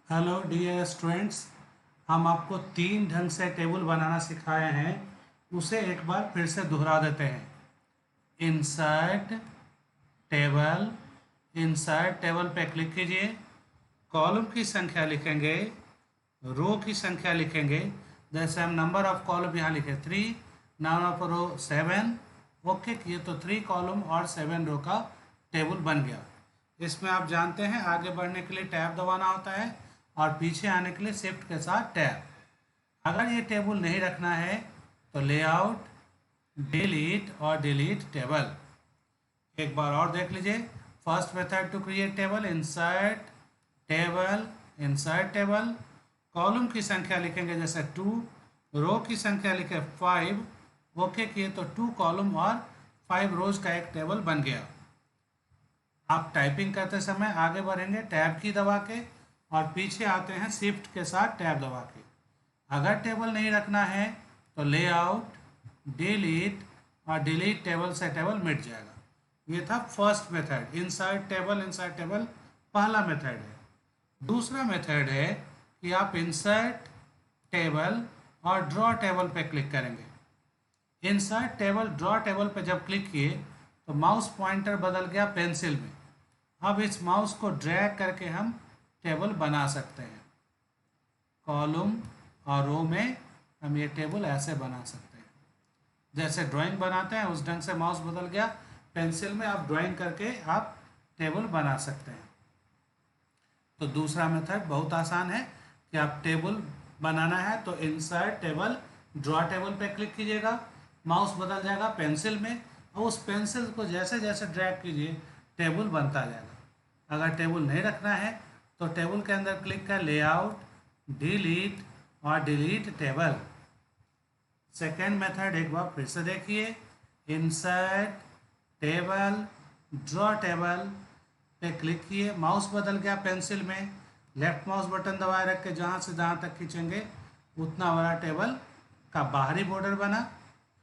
Hello dear students. हम आपको 3 ढंग से टेबल बनाना सिखाए हैं, उसे एक बार फिर से दोहरा देते हैं। इंसर्ट टेबल, इंसर्ट टेबल पे क्लिक कीजिए। कॉलम की संख्या लिखेंगे, रो की संख्या लिखेंगे। जैसे हम नंबर ऑफ कॉलम यहाँ लिखे 3, नंबर ऑफ रो 7। ओके किए तो 3 कॉलम और 7 रो का टेबल बन गया। इसमें आप जानते हैं आगे बढ़ने के लिए टैब दबाना होता है और पीछे आने के लिए शिफ्ट के साथ टैब। अगर ये टेबल नहीं रखना है तो लेआउट, डिलीट और डिलीट टेबल। एक बार और देख लीजिए। First method to create table, insert table, insert table. Column की संख्या लिखेंगे जैसे 2, रो की संख्या लिखे 5। ओके किए तो 2 कॉलम और 5 रोज का एक टेबल बन गया। आप टाइपिंग करते समय आगे बढ़ेंगे टैब की दबा के और पीछे आते हैं शिफ्ट के साथ टैब दबा के। अगर टेबल नहीं रखना है तो लेआउट, डिलीट और डिलीट टेबल से टेबल मिट जाएगा। ये था first method, insert table. Insert table पहला मेथड है। दूसरा मेथड है कि आप इंसर्ट टेबल और ड्रॉ टेबल पे क्लिक करेंगे। इंसर्ट टेबल, ड्रॉ टेबल पे जब क्लिक किए तो माउस पॉइंटर बदल गया पेंसिल में। अब इस माउस को ड्रैग करके हम टेबल बना सकते हैं। कॉलम और रो में हम ये टेबल ऐसे बना सकते हैं। जैसे ड्राइंग बनाते हैं उस ढंग से माउस बदल गया पेंसिल में। आप ड्राइंग करके आप टेबल बना सकते हैं। तो दूसरा मेथड बहुत आसान है कि आप टेबल बनाना है तो इंसर्ट टेबल, ड्रॉ टेबल पे क्लिक कीजिएगा, माउस बदल जाएगा पेंसिल में और उस पेंसिल को जैसे जैसे ड्रैग कीजिए टेबल बनता जाएगा। अगर टेबल नहीं रखना है तो टेबल के अंदर क्लिक कर लेआउट, डिलीट और डिलीट टेबल। सेकेंड मेथड एक बार फिर से देखिए। इंसर्ट टेबल, ड्रॉ टेबल पे क्लिक किए, माउस बदल गया पेंसिल में, लेफ्ट माउस बटन दबाए रख के जहाँ से जहाँ तक खींचेंगे उतना बड़ा टेबल का बाहरी बॉर्डर बना।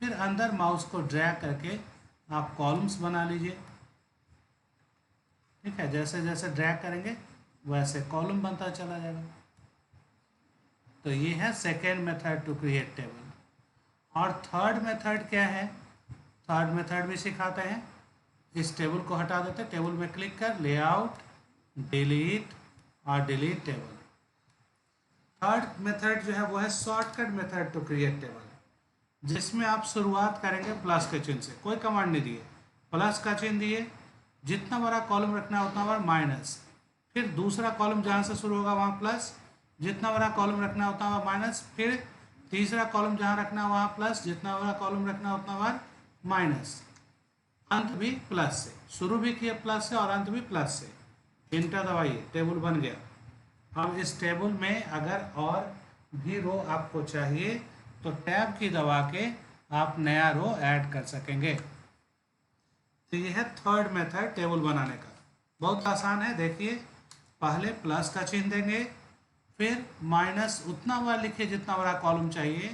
फिर अंदर माउस को ड्रैग करके आप कॉलम्स बना लीजिए। ठीक है, जैसे जैसे ड्रैग करेंगे वैसे कॉलम बनता चला जाएगा। तो ये है second method to create table. और थर्ड मेथड क्या है, थर्ड मेथड भी सिखाते हैं। इस टेबल को हटा देते हैं, टेबल में क्लिक कर लेआउट, डिलीट और डिलीट टेबल। थर्ड मेथड जो है वो है shortcut method to create table, जिसमें आप शुरुआत करेंगे प्लस के चिन्ह से। कोई कमांड नहीं दिए, प्लस का चिन्ह दिए, जितना बड़ा कॉलम रखना है उतना बड़ा माइनस, फिर दूसरा कॉलम जहाँ से शुरू होगा वहाँ प्लस, जितना बड़ा कॉलम रखना है उतना बार माइनस, फिर तीसरा कॉलम जहाँ रखना है वहाँ प्लस, जितना बड़ा कॉलम रखना है उतना बार माइनस, अंत भी प्लस से। शुरू भी किए प्लस से और अंत भी प्लस से। इंटर दबाइए, टेबल बन गया। अब इस टेबल में अगर और भी रो आपको चाहिए तो टैब की दबा के आप नया रो ऐड कर सकेंगे। तो ये है थर्ड मेथड टेबल बनाने का। बहुत आसान है, देखिए। पहले प्लस का चिन्ह देंगे, फिर माइनस उतना बड़ा लिखिए जितना बड़ा कॉलम चाहिए,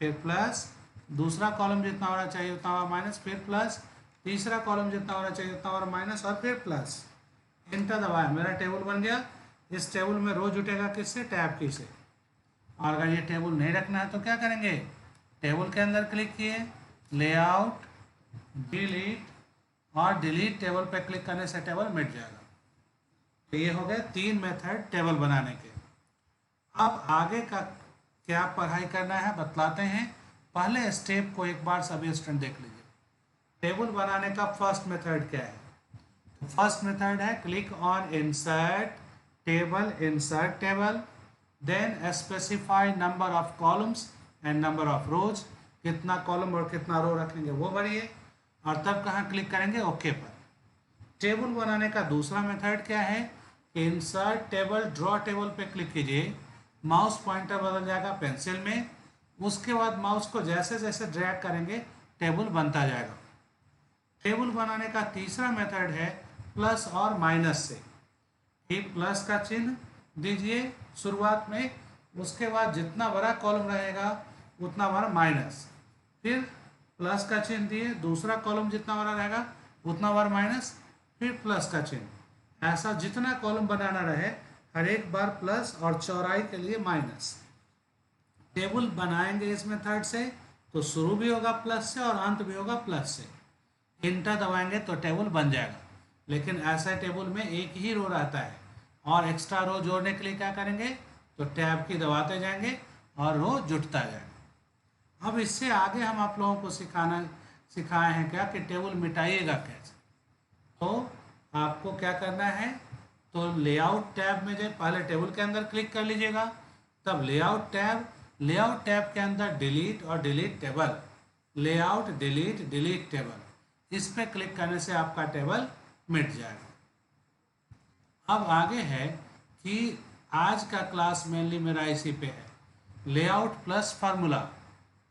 फिर प्लस, दूसरा कॉलम जितना बड़ा चाहिए उतना बड़ा माइनस, फिर प्लस, तीसरा कॉलम जितना बड़ा चाहिए उतना बड़ा माइनस और फिर प्लस। इंटर दबाया, मेरा टेबल बन गया। इस टेबल में रो जुटेगा किससे, टैब की से। और अगर ये टेबल नहीं रखना है तो क्या करेंगे, टेबल के अंदर क्लिक किए, लेआउट, डिलीट और डिलीट टेबल पे क्लिक करने से टेबल मिट जाएगा। तो ये हो गए 3 मेथड टेबल बनाने के। अब आगे का क्या पढ़ाई करना है बतलाते हैं। पहले स्टेप को एक बार सभी स्टूडेंट देख लीजिए। टेबल बनाने का फर्स्ट मेथड क्या है, तो फर्स्ट मेथड है click on insert table, insert table, then specify number of columns and number of rows. कितना कॉलम और कितना रो रखेंगे वो भरिए और तब कहाँ क्लिक करेंगे, ओके पर। टेबल बनाने का दूसरा मेथड क्या है, इंसर्ट टेबल, ड्रॉ टेबल पे क्लिक कीजिए, माउस पॉइंटर बदल जाएगा पेंसिल में। उसके बाद माउस को जैसे जैसे ड्रैग करेंगे टेबल बनता जाएगा। टेबल बनाने का तीसरा मेथड है प्लस और माइनस से। एक प्लस का चिन्ह दीजिए शुरुआत में, उसके बाद जितना बड़ा कॉलम रहेगा उतना बड़ा माइनस, फिर प्लस का चिन्ह दिए, दूसरा कॉलम जितना बड़ा रहेगा उतना बार माइनस, फिर प्लस का चिन्ह। ऐसा जितना कॉलम बनाना रहे हर एक बार प्लस और चौड़ाई के लिए माइनस। टेबल बनाएंगे इस मेथड से तो शुरू भी होगा प्लस से और अंत भी होगा प्लस से। इंटर दबाएंगे तो टेबल बन जाएगा, लेकिन ऐसे टेबल में एक ही रो रहता है और एक्स्ट्रा रो जोड़ने के लिए क्या करेंगे तो टैब की दबाते जाएंगे और रो जुटता जाएगा। अब इससे आगे हम आप लोगों को सिखाए हैं क्या कि टेबल मिटाइएगा कैसे। तो आपको क्या करना है, तो लेआउट टैब में जाए, पहले टेबल के अंदर क्लिक कर लीजिएगा, तब लेआउट टैब के अंदर डिलीट और delete table, layout delete delete table, इस पे क्लिक करने से आपका टेबल मिट जाएगा। अब आगे है कि आज का क्लास मेनली मेरा इसी पे है, लेआउट प्लस फार्मूला।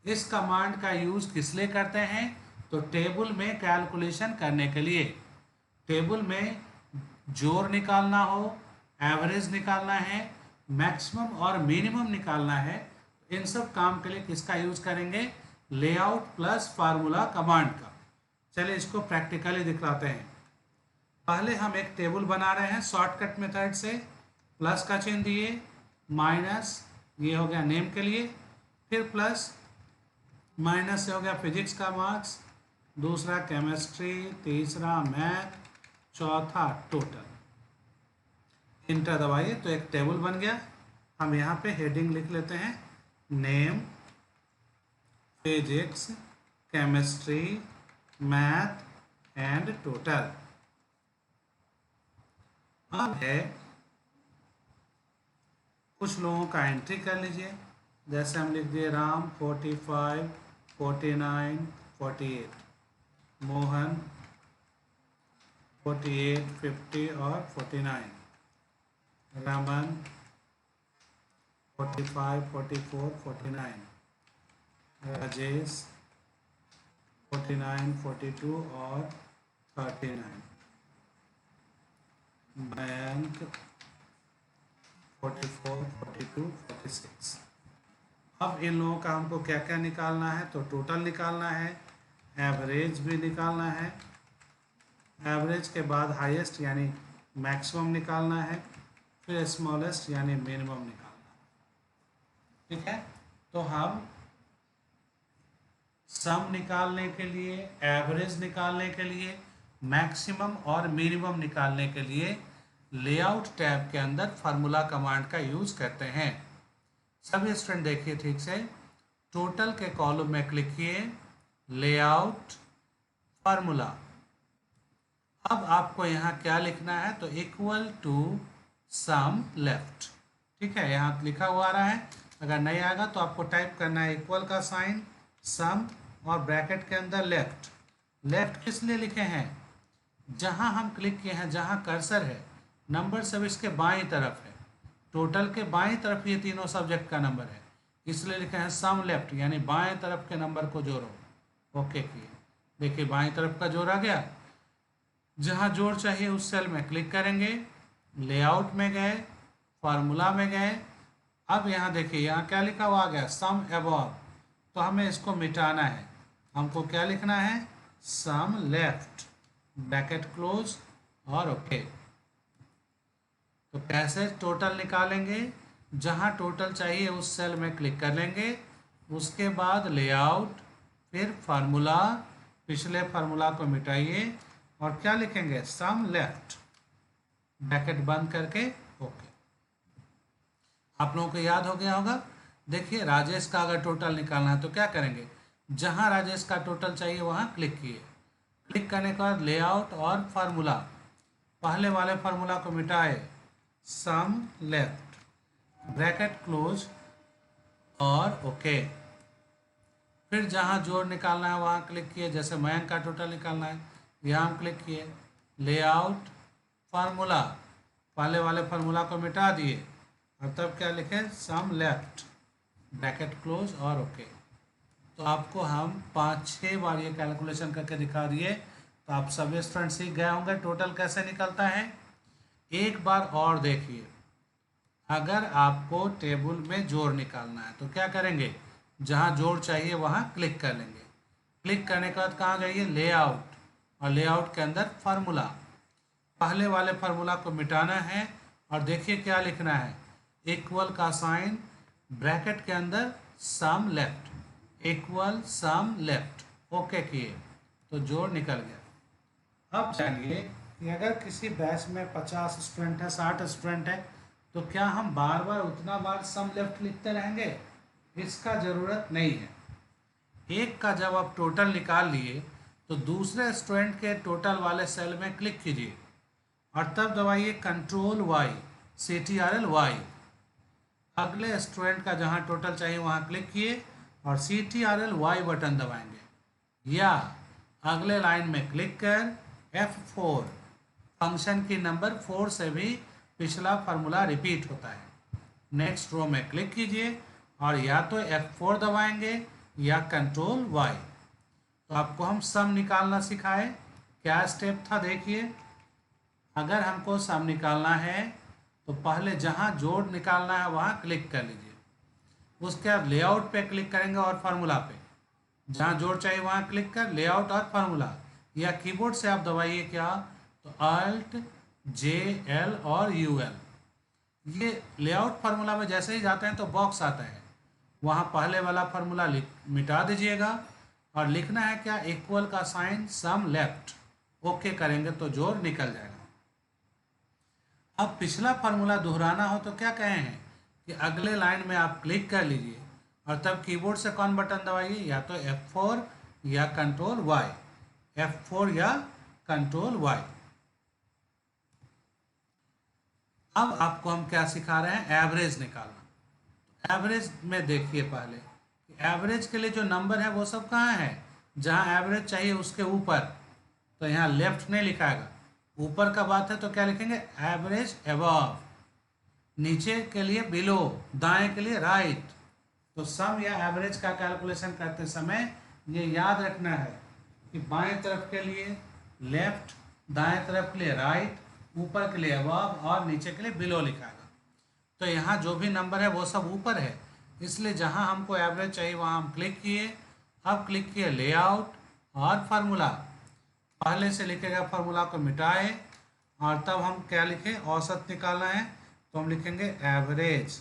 इस कमांड का यूज किस लिए करते हैं, तो टेबल में कैलकुलेशन करने के लिए। टेबल में जोड़ निकालना हो, एवरेज निकालना है, मैक्सिमम और मिनिमम निकालना है, इन सब काम के लिए किसका यूज करेंगे, लेआउट प्लस फार्मूला कमांड का। चलिए इसको प्रैक्टिकली दिखलाते हैं। पहले हम एक टेबल बना रहे हैं शॉर्टकट मेथड से, प्लस का चिन्ह दिए, माइनस ये हो गया नेम के लिए, फिर प्लस, माइनस से हो गया फिजिक्स का मार्क्स, दूसरा केमिस्ट्री, तीसरा मैथ, चौथा टोटल। इंटर दबाइए तो एक टेबल बन गया। हम यहाँ पे हेडिंग लिख लेते हैं, name, physics, chemistry, math and total. अब है कुछ लोगों का एंट्री कर लीजिए, जैसे हम लिख दिए राम 45, 49, 48, मोहन 48, 50 और 49, रमन 45, 44, 49, राजेश 49, 42 और 39, मयंक 44, 42, 46। अब इन लोगों का हमको क्या क्या निकालना है, तो टोटल निकालना है, एवरेज भी निकालना है, एवरेज के बाद हाईएस्ट यानी मैक्सिमम निकालना है, फिर स्मॉलेस्ट यानी मिनिमम निकालना है। ठीक है, तो हम सम निकालने के लिए, एवरेज निकालने के लिए, मैक्सिमम और मिनिमम निकालने के लिए लेआउट टैब के अंदर फार्मूला कमांड का यूज करते हैं। सभी स्टूडेंट देखिए ठीक से, टोटल के कॉलम में क्लिक किए, लेआउट फार्मूला। अब आपको यहाँ क्या लिखना है, तो इक्वल टू सम लेफ्ट। ठीक है, यहाँ लिखा हुआ आ रहा है, अगर नहीं आएगा तो आपको टाइप करना है इक्वल का साइन, सम और ब्रैकेट के अंदर लेफ्ट। लेफ्ट किस लिए लिखे हैं, जहाँ हम क्लिक किए हैं, जहाँ कर्सर है, नंबर सब इसके बाईं तरफ है, टोटल के बाईं तरफ ये तीनों सब्जेक्ट का नंबर है, इसलिए लिखे हैं सम लेफ्ट, यानी बाएं तरफ के नंबर को जोड़ो। ओके किए, देखिए बाएं तरफ का जोड़ा गया। जहाँ जोड़ चाहिए उस सेल में क्लिक करेंगे, लेआउट में गए, फार्मूला में गए। अब यहाँ देखिए यहाँ क्या लिखा हुआ आ गया, सम अबव, तो हमें इसको मिटाना है। हमको क्या लिखना है, सम लेफ्ट, ब्रैकेट क्लोज और ओके। तो कैसे टोटल निकालेंगे, जहाँ टोटल चाहिए उस सेल में क्लिक कर लेंगे, उसके बाद लेआउट, फिर फार्मूला, पिछले फार्मूला को मिटाइए और क्या लिखेंगे, सम लेफ्ट, ब्रैकेट बंद करके ओके। आप लोगों को याद हो गया होगा। देखिए राजेश का अगर टोटल निकालना है तो क्या करेंगे, जहाँ राजेश का टोटल चाहिए वहाँ क्लिक किए, क्लिक करने के बाद लेआउट और फार्मूला, पहले वाले फार्मूला को मिटाए, सम लेफ्ट, ब्रैकेट क्लोज और ओके। फिर जहाँ जोड़ निकालना है वहाँ क्लिक किए, जैसे मयंक का टोटल निकालना है, यहाँ हम क्लिक किए, लेआउट फार्मूला, पहले वाले फार्मूला को मिटा दिए और तब क्या लिखे, सम लेफ्ट, ब्रैकेट क्लोज और ओके। तो आपको हम 5-6 बार ये कैलकुलेशन करके दिखा दिए, तो आप सभी स्टूडेंट सीख गए होंगे टोटल कैसे निकलता है। एक बार और देखिए, अगर आपको टेबल में जोड़ निकालना है तो क्या करेंगे, जहाँ जोड़ चाहिए वहाँ क्लिक कर लेंगे, क्लिक करने के बाद कहाँ जाइए, लेआउट, और लेआउट के अंदर फार्मूला, पहले वाले फार्मूला को मिटाना है और देखिए क्या लिखना है, इक्वल का साइन, ब्रैकेट के अंदर sum left, equal sum left, okay किए तो जोड़ निकल गया। अब जानिए कि अगर किसी बैच में 50 स्टूडेंट है, 60 स्टूडेंट है, तो क्या हम बार बार उतना बार सम लेफ्ट लिखते रहेंगे? इसका ज़रूरत नहीं है। एक का जब आप टोटल निकाल लिए तो दूसरे स्टूडेंट के टोटल वाले सेल में क्लिक कीजिए और तब दबाइए कंट्रोल वाई, CTRL वाई। अगले स्टूडेंट का जहां टोटल चाहिए वहां क्लिक किए और CTRL वाई बटन दबाएंगे, या अगले लाइन में क्लिक कर F4, फंक्शन की नंबर 4 से भी पिछला फार्मूला रिपीट होता है। नेक्स्ट रो में क्लिक कीजिए और या तो F4 दबाएंगे या कंट्रोल वाई। तो आपको हम सम निकालना सिखाए, क्या स्टेप था देखिए। अगर हमको सम निकालना है तो पहले जहां जोड़ निकालना है वहां क्लिक कर लीजिए, उसके बाद लेआउट पे क्लिक करेंगे और फार्मूला पे, जहां जोड़ चाहिए वहां क्लिक कर लेआउट और फार्मूला, या कीबोर्ड से आप दबाइए क्या तो Alt J L और UL। ये लेआउट फार्मूला में जैसे ही जाते हैं तो बॉक्स आता है, वहाँ पहले वाला फार्मूला मिटा दीजिएगा और लिखना है क्या, इक्वल का साइन सम लेफ्ट, ओके करेंगे तो जोड़ निकल जाएगा। अब पिछला फार्मूला दोहराना हो तो क्या कहे हैं कि अगले लाइन में आप क्लिक कर लीजिए और तब कीबोर्ड से कौन बटन दबाइए, या तो F4 या कंट्रोल वाई, F4 या कंट्रोल वाई। अब आपको हम क्या सिखा रहे हैं, एवरेज निकालना। एवरेज में देखिए पहले, एवरेज के लिए जो नंबर है वो सब कहाँ है, जहाँ एवरेज चाहिए उसके ऊपर, तो यहाँ लेफ्ट नहीं लिखाएगा, ऊपर का बात है तो क्या लिखेंगे, एवरेज अबव, नीचे के लिए बिलो, दाएं के लिए राइट। तो सम या एवरेज का कैलकुलेशन करते समय ये याद रखना है कि बाएं तरफ के लिए लेफ्ट, दाएं तरफ के लिए राइट, ऊपर के लिए अबव और नीचे के लिए बिलो लिखाएगा। तो यहाँ जो भी नंबर है वो सब ऊपर है, इसलिए जहाँ हमको एवरेज चाहिए वहाँ हम क्लिक किए। अब क्लिक किए लेआउट और फार्मूला, पहले से लिखेगा फार्मूला को मिटाए और तब हम क्या लिखें, औसत निकालना है तो हम लिखेंगे एवरेज,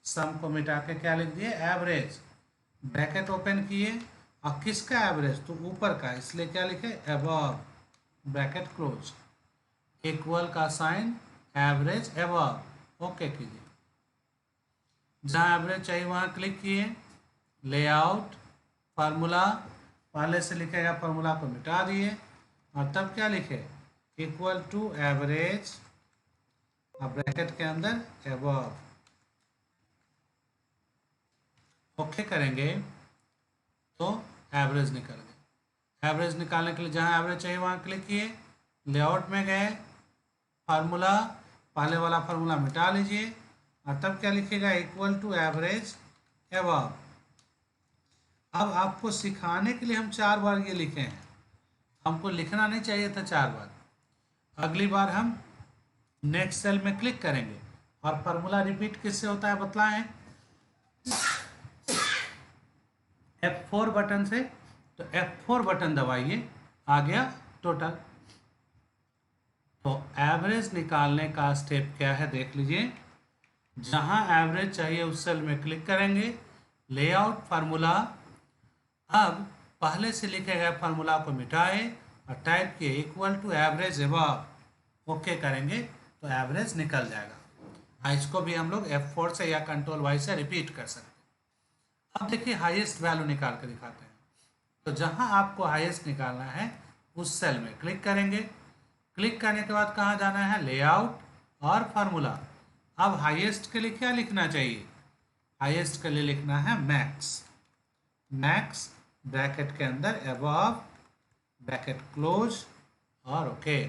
सम को मिटा के क्या लिख दिए, एवरेज, ब्रैकेट ओपन किए और किसका एवरेज, तो ऊपर का, इसलिए क्या लिखे, अबव, ब्रैकेट क्लोज, इक्वल का साइन एवरेज अबव, ओके कीजिए। जहाँ एवरेज चाहिए वहाँ क्लिक किए, लेआउट, फार्मूला, पहले से लिखेगा फार्मूला को मिटा दिए और तब क्या लिखे, इक्वल टू एवरेज और ब्रैकेट के अंदर अबव, ओके करेंगे तो एवरेज निकल गए। एवरेज निकालने के लिए जहाँ एवरेज चाहिए वहाँ क्लिक किए, लेआउट में गए, फार्मूला, पहले वाला फार्मूला मिटा लीजिए और तब क्या लिखिएगा, इक्वल टू एवरेज अबव। अब आपको सिखाने के लिए हम 4 बार ये लिखे हैं, हमको लिखना नहीं चाहिए था 4 बार। अगली बार हम नेक्स्ट सेल में क्लिक करेंगे और फार्मूला रिपीट किससे होता है बतलाएं, F4 बटन से। तो F4 बटन दबाइए, आ गया टोटल। तो एवरेज निकालने का स्टेप क्या है देख लीजिए, जहां एवरेज चाहिए उस सेल में क्लिक करेंगे, लेआउट, फार्मूला, अब पहले से लिखे गए फार्मूला को मिटाए और टाइप किए equal to average above, okay करेंगे तो एवरेज निकल जाएगा। इसको भी हम लोग F4 से या कंट्रोल वाई से रिपीट कर सकते हैं। अब देखिए हाईएस्ट वैल्यू निकाल कर दिखाते हैं। तो जहां आपको हाईएस्ट निकालना है उस सेल में क्लिक करेंगे, क्लिक करने के बाद कहाँ जाना है, लेआउट और फार्मूला। अब हाईएस्ट के लिए क्या लिखना चाहिए, हाईएस्ट के लिए लिखना है मैक्स, मैक्स ब्रैकेट के अंदर अबव, ब्रैकेट क्लोज और ओके,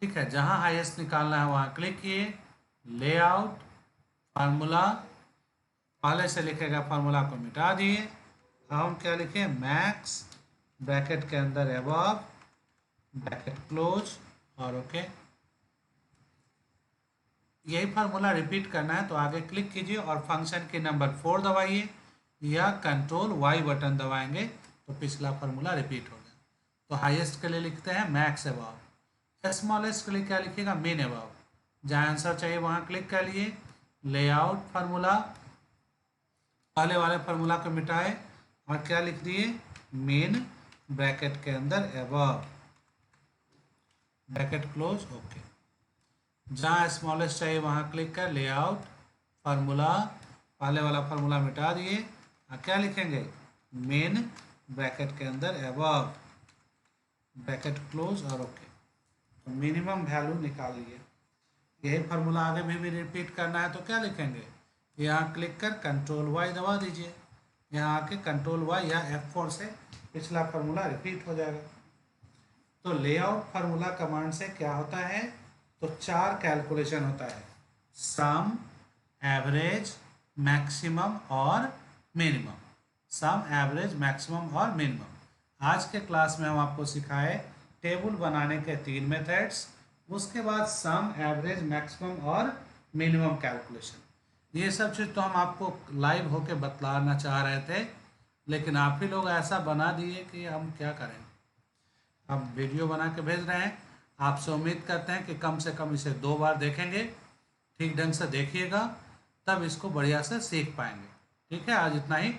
ठीक है। जहां हाईएस्ट निकालना है वहां क्लिक किए, लेआउट, फार्मूला, पहले से लिखेगा फार्मूला को मिटा दिए, अब हम क्या लिखें, मैक्स ब्रैकेट के अंदर अबव, ब्रैकेट क्लोज और ओके। यही फार्मूला रिपीट करना है तो आगे क्लिक कीजिए और फंक्शन की नंबर 4 दबाइए या कंट्रोल वाई बटन दबाएंगे तो पिछला फार्मूला रिपीट हो गया। तो हाईएस्ट के लिए लिखते हैं मैक्स अबव, स्मॉलेस्ट के लिए क्या लिखिएगा, मीन अबव, जहाँ आंसर चाहिए वहाँ क्लिक कर लिए, लेआउट फार्मूला, पहले वाले फार्मूला को मिटाए और क्या लिख दिए, मेन ब्रैकेट के अंदर एबव, ब्रैकेट क्लोज, ओके। जहाँ स्मॉलेस्ट चाहिए वहाँ क्लिक कर, लेआउट फार्मूला, पहले वाला फार्मूला मिटा दिए और क्या लिखेंगे, मेन ब्रैकेट के अंदर एबव, ब्रैकेट क्लोज और ओके। तो मिनिमम वैल्यू निकाल लिए। यही फार्मूला आगे भी रिपीट करना है तो क्या लिखेंगे, यहाँ क्लिक कर कंट्रोल वाई दबा दीजिए, यहाँ आके कंट्रोल वाई या F4 से पिछला फार्मूला रिपीट हो जाएगा। तो लेआउट फार्मूला कमांड से क्या होता है, तो 4 कैलकुलेशन होता है, सम, एवरेज, मैक्सिमम और मिनिमम, सम, एवरेज, मैक्सिमम और मिनिमम। आज के क्लास में हम आपको सिखाए टेबल बनाने के 3 मेथड्स, उसके बाद सम, एवरेज, मैक्सिमम और मिनिमम कैलकुलेशन। ये सब चीज़ तो हम आपको लाइव होके बतलाना चाह रहे थे, लेकिन आप ही लोग ऐसा बना दिए कि हम क्या करें। अब वीडियो बना के भेज रहे हैं, आपसे उम्मीद करते हैं कि कम से कम इसे 2 बार देखेंगे, ठीक ढंग से देखिएगा, तब इसको बढ़िया से सीख पाएंगे। ठीक है, आज इतना ही।